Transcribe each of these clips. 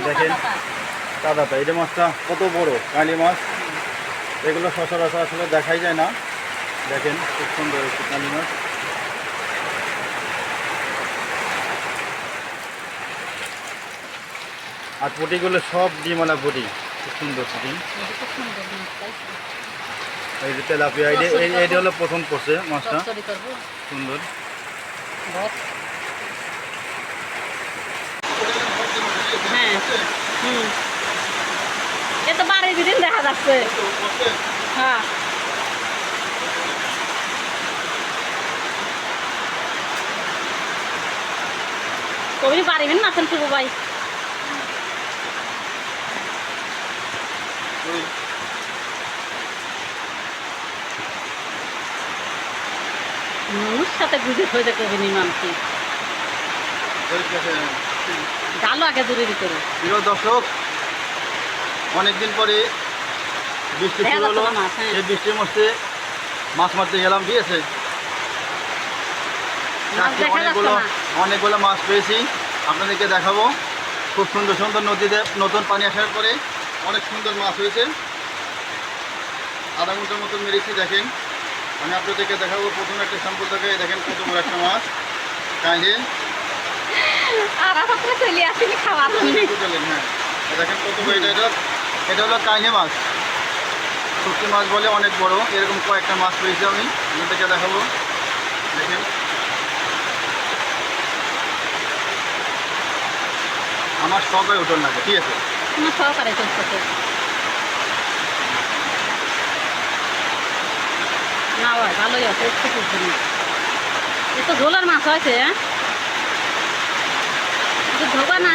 দেখেন কাদাটা, এটা মাছটা কত বড় কালি মাছ, এগুলো সচরাচর আসলে দেখাই যায় না। দেখেন খুব সুন্দর একটি কালি মাছ। আর পুঁটিগুলো সব ডিমালা পুঁটি, খুব সুন্দর পুঁটি। এই যে তেলাপিয়া, এইটা হলো প্রথম পড়ছে মাছটা, সুন্দর। হ্যাঁ এ তো বাড়ির দিন দেখা যাচ্ছে। হ্যাঁ কবি পারিবেন না আছেন শুভ ভাই। মানুষ সাথে গুজে হয়ে যায় কবি নিমানছি গালো আগে দূরের ভিতরে। প্রিয় দর্শক, অনেকদিন পরে বৃষ্টি শুরু হলো, এই বৃষ্টির মধ্যে মাছ মারতে গেলাম, ঠিক আছে। অনেকগুলো মাছ পেয়েছি, আপনাদেরকে দেখাবো। খুব সুন্দর সুন্দর নদীতে নতুন পানি আসার পরে অনেক সুন্দর মাছ হয়েছে। আধা ঘন্টার মতন মেরেছি। দেখেন আমি আপনাদেরকে দেখাবো। প্রথম একটা স্যাম্পল থেকে দেখেন কত বড় একটা মাছ, কাইলে। হ্যাঁ দেখেন কত বড়, এটা হলো কাইলে মাছ, শুটকি মাছ বলে, অনেক বড়। এরকম কয়েকটা মাছ পেয়েছি আমি, আপনাদেরকে দেখাবো। দেখেন আমার সহকারে উঠল না, ঠিক আছে, সহকারে চলতেছে না ভাই, ভালোই আছে, একটু করছে না। এ তো ঝোলার মাছ হয়েছে, হ্যাঁ ধোবা না।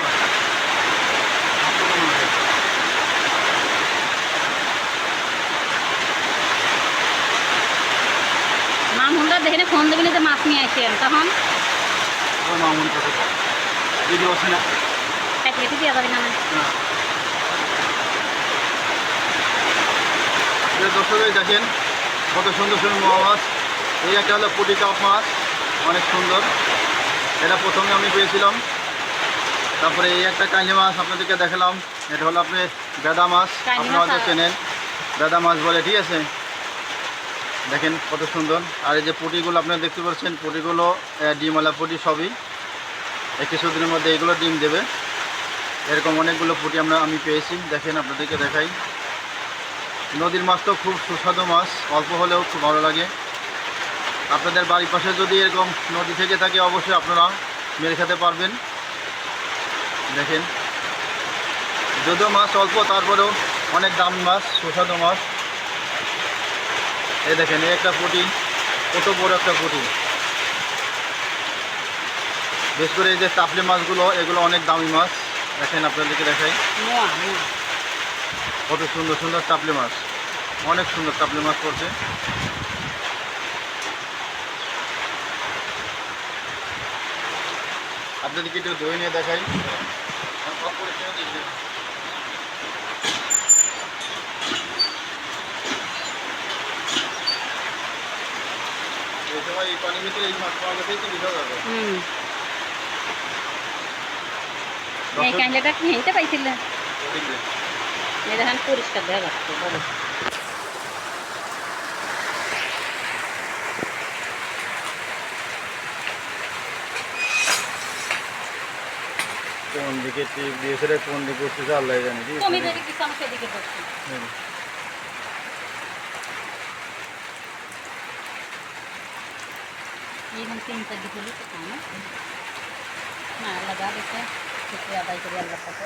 মামুনরা দেখে ফোন দেবেন যে মাছ নিয়ে আসেন, তখন মামুন ভিডিও আছে না, কেটে দেওয়া যাবে না। দর্শকই দেখেন কত সুন্দর সুন্দর মোয়া মাছ। এই একটা হলো পুঁটি কাপ মাছ, অনেক সুন্দর। এটা প্রথমে আমি পেয়েছিলাম। তারপরে এই একটা কাইলে মাছ আপনাদেরকে দেখালাম। এটা হলো আপনি বেদা মাছ, আপনারা হয়তো চেনেন, বেদা মাছ বলে, ঠিক আছে। দেখেন কত সুন্দর। আর এই যে পুঁটিগুলো আপনারা দেখতে পাচ্ছেন, পুঁটিগুলো ডিমওয়ালা পুঁটি সবই। এই কিছুদিনের মধ্যে এইগুলো ডিম দেবে। এরকম অনেকগুলো পুঁটি আমি পেয়েছি। দেখেন আপনাদেরকে দেখাই। নদীর মাছ তো খুব সুস্বাদু মাছ, অল্প হলেও খুব ভালো লাগে। আপনাদের বাড়ির পাশে যদি এরকম নদী থেকে থাকে, অবশ্যই আপনারা মেরে খেতে পারবেন। দেখেন যদিও মাছ অল্প, তারপরেও অনেক দামি মাছ, সুস্বাদু মাছ। এই দেখেন এই একটা পুঁটি, কত বড় একটা পুঁটি। বিশেষ করে এই যে চাপলি মাছগুলো, এগুলো অনেক দামি মাছ। দেখেন আপনাদেরকে দেখাই কত সুন্দর সুন্দর চাপলি মাছ, অনেক সুন্দর চাপলি মাছ পড়ছে। আপনাদেরকে একটু দই নিয়ে দেখাই। এই সময় এই পানির ভিতরে এই মাছ পাওয়া গেছেই তো বুঝা যাবে। এই কাঁকড়াটা কি হেঁটে পাইছিলে? এই দেখেন পরিষ্কার দেখা যাচ্ছে বড়। কোন দিকে টিপ দিয়েছে রে, কোন দিকে উঠতেছে আল্লাহ জানে। তুমি যদি কিছু আমি সেদিকে বসছি। এইরকম 3-4 দিকে হলে তো না আল্লাহ যা দেখে আদায় করি আল্লাহর কাছে।